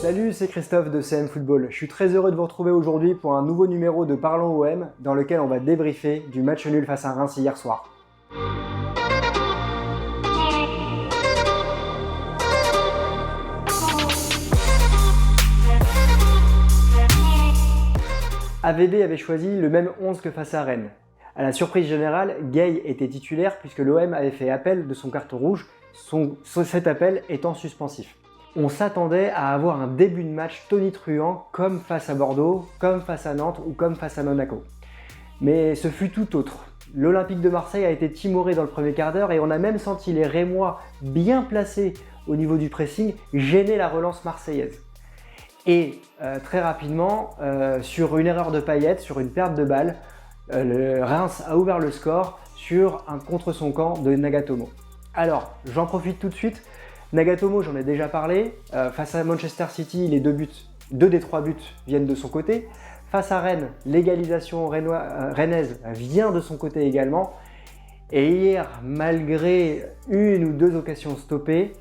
Salut, c'est Christophe de CM Football. Je suis très heureux de vous retrouver aujourd'hui pour un nouveau numéro de Parlons OM dans lequel on va débriefer du match nul face à Reims hier soir. AVB avait choisi le même 11 que face à Rennes. À la surprise générale, Gueye était titulaire puisque l'OM avait fait appel de son carton rouge, cet appel étant suspensif. On s'attendait à avoir un début de match tonitruant comme face à Bordeaux, comme face à Nantes ou comme face à Monaco. Mais ce fut tout autre. L'Olympique de Marseille a été timoré dans le premier quart d'heure et on a même senti les Rémois bien placés au niveau du pressing gêner la relance marseillaise. Et très rapidement, sur une erreur de Payet, sur une perte de balle, le Reims a ouvert le score sur un contre son camp de Nagatomo. Alors, j'en profite tout de suite. Nagatomo, j'en ai déjà parlé. Face à Manchester City, les deux des trois buts viennent de son côté. Face à Rennes, l'égalisation rennaise vient de son côté également. Et hier, malgré une ou deux occasions stoppées,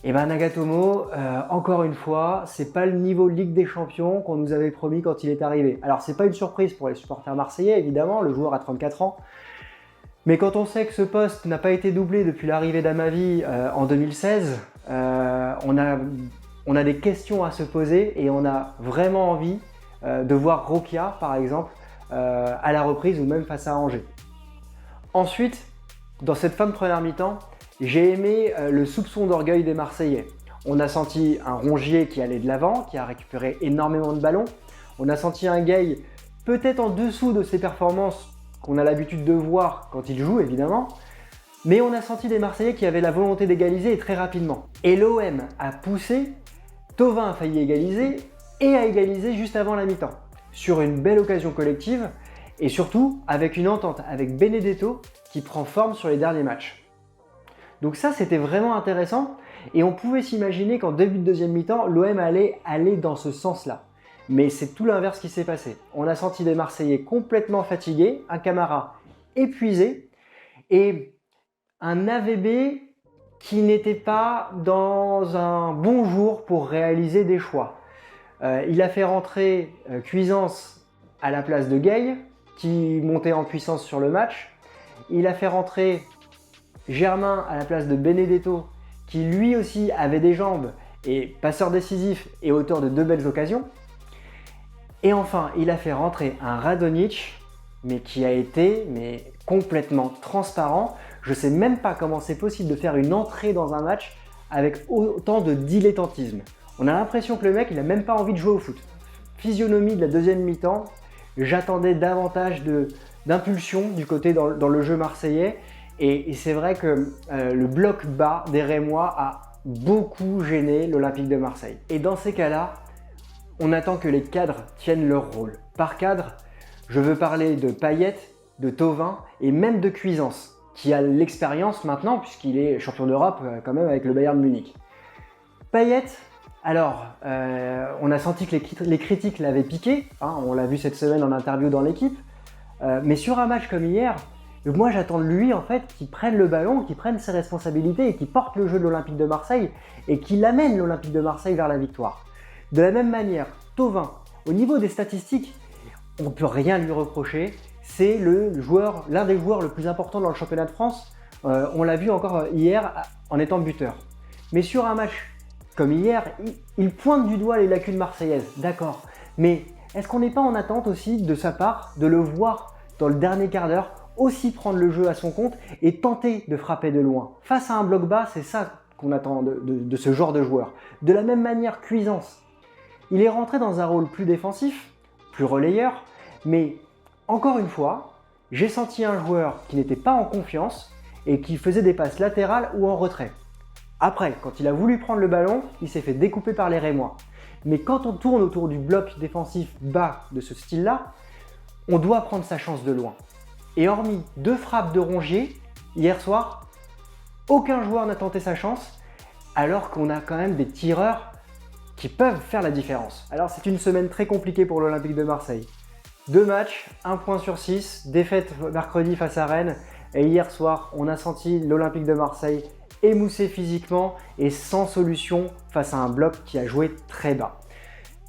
Nagatomo, encore une fois, c'est pas le niveau Ligue des Champions qu'on nous avait promis quand il est arrivé. Alors c'est pas une surprise pour les supporters marseillais, évidemment, le joueur a 34 ans. Mais quand on sait que ce poste n'a pas été doublé depuis l'arrivée d'Amavi en 2016, on a des questions à se poser et on a vraiment envie de voir Rokia, par exemple, à la reprise ou même face à Angers. Ensuite, dans cette fin de première mi-temps, j'ai aimé le soupçon d'orgueil des Marseillais. On a senti un Rongier qui allait de l'avant, qui a récupéré énormément de ballons. On a senti un Gueye peut-être en dessous de ses performances qu'on a l'habitude de voir quand il joue, évidemment. Mais on a senti des Marseillais qui avaient la volonté d'égaliser et très rapidement. Et l'OM a poussé, Thauvin a failli égaliser et a égalisé juste avant la mi-temps. Sur une belle occasion collective et surtout avec une entente avec Benedetto qui prend forme sur les derniers matchs. Donc ça, c'était vraiment intéressant et on pouvait s'imaginer qu'en début de deuxième mi-temps, l'OM allait aller dans ce sens-là. Mais c'est tout l'inverse qui s'est passé. On a senti des Marseillais complètement fatigués, un Camara épuisé et un AVB qui n'était pas dans un bon jour pour réaliser des choix. Il a fait rentrer Cuisance à la place de Gueye, qui montait en puissance sur le match. Il a fait rentrer Germain à la place de Benedetto, qui lui aussi avait des jambes et passeur décisif et auteur de deux belles occasions. Et enfin, il a fait rentrer un Radonjic, mais qui a été complètement transparent. Je ne sais même pas comment c'est possible de faire une entrée dans un match avec autant de dilettantisme. On a l'impression que le mec, il n'a même pas envie de jouer au foot. Physionomie de la deuxième mi-temps, j'attendais davantage d'impulsion du côté dans le jeu marseillais. Et c'est vrai que le bloc bas des Rémois a beaucoup gêné l'Olympique de Marseille. Et dans ces cas-là, on attend que les cadres tiennent leur rôle. Par cadre, je veux parler de Payet, de Thauvin et même de Cuisance, qui a l'expérience maintenant puisqu'il est champion d'Europe quand même avec le Bayern de Munich. Payet, alors, on a senti que les critiques l'avaient piqué, hein, on l'a vu cette semaine en interview dans l'équipe, mais sur un match comme hier, moi j'attends de lui en fait qu'il prenne le ballon, qu'il prenne ses responsabilités et qu'il porte le jeu de l'Olympique de Marseille et qu'il amène l'Olympique de Marseille vers la victoire. De la même manière, Thauvin, au niveau des statistiques, on ne peut rien lui reprocher. C'est l'un des joueurs le plus important dans le championnat de France. On l'a vu encore hier en étant buteur. Mais sur un match comme hier, il pointe du doigt les lacunes marseillaises. D'accord. Mais est-ce qu'on n'est pas en attente aussi de sa part de le voir dans le dernier quart d'heure aussi prendre le jeu à son compte et tenter de frapper de loin? Face à un bloc bas, c'est ça qu'on attend de ce genre de joueur. De la même manière, Cuisance. Il est rentré dans un rôle plus défensif, plus relayeur, mais encore une fois, j'ai senti un joueur qui n'était pas en confiance et qui faisait des passes latérales ou en retrait. Après, quand il a voulu prendre le ballon, il s'est fait découper par les Rémois. Mais quand on tourne autour du bloc défensif bas de ce style-là, on doit prendre sa chance de loin. Et hormis deux frappes de Rongier, hier soir, aucun joueur n'a tenté sa chance, alors qu'on a quand même des tireurs qui peuvent faire la différence. Alors c'est une semaine très compliquée pour l'Olympique de Marseille. 2 matchs, 1 point sur 6, défaite mercredi face à Rennes, et hier soir, on a senti l'Olympique de Marseille émoussé physiquement et sans solution face à un bloc qui a joué très bas.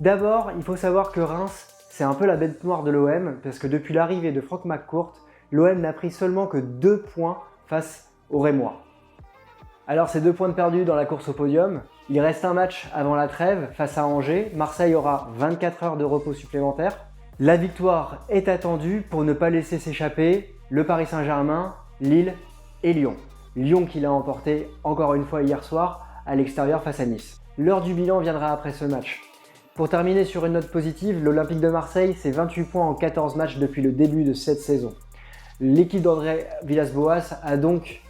D'abord, il faut savoir que Reims, c'est un peu la bête noire de l'OM parce que depuis l'arrivée de Franck McCourt, l'OM n'a pris seulement que 2 points face aux Rémois. Alors ces 2 points de perdus dans la course au podium, il reste un match avant la trêve face à Angers. Marseille aura 24 heures de repos supplémentaires. La victoire est attendue pour ne pas laisser s'échapper le Paris Saint-Germain, Lille et Lyon. Lyon qui l'a emporté encore une fois hier soir à l'extérieur face à Nice. L'heure du bilan viendra après ce match. Pour terminer sur une note positive, l'Olympique de Marseille, c'est 28 points en 14 matchs depuis le début de cette saison. L'équipe d'André Villas-Boas a donc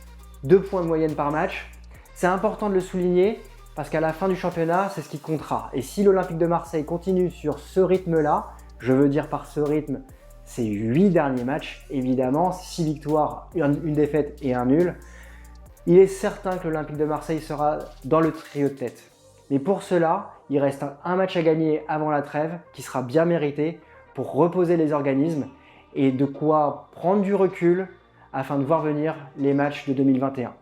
2 points de moyenne par match. C'est important de le souligner parce qu'à la fin du championnat, c'est ce qui comptera. Et si l'Olympique de Marseille continue sur ce rythme-là, je veux dire par ce rythme, c'est 8 derniers matchs, évidemment, 6 victoires, une défaite et un nul, il est certain que l'Olympique de Marseille sera dans le trio de tête. Mais pour cela, il reste un match à gagner avant la trêve qui sera bien mérité pour reposer les organismes et de quoi prendre du recul afin de voir venir les matchs de 2021.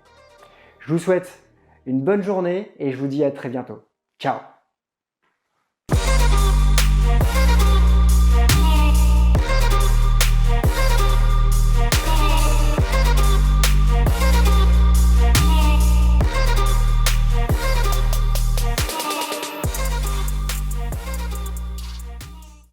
Je vous souhaite une bonne journée et je vous dis à très bientôt. Ciao!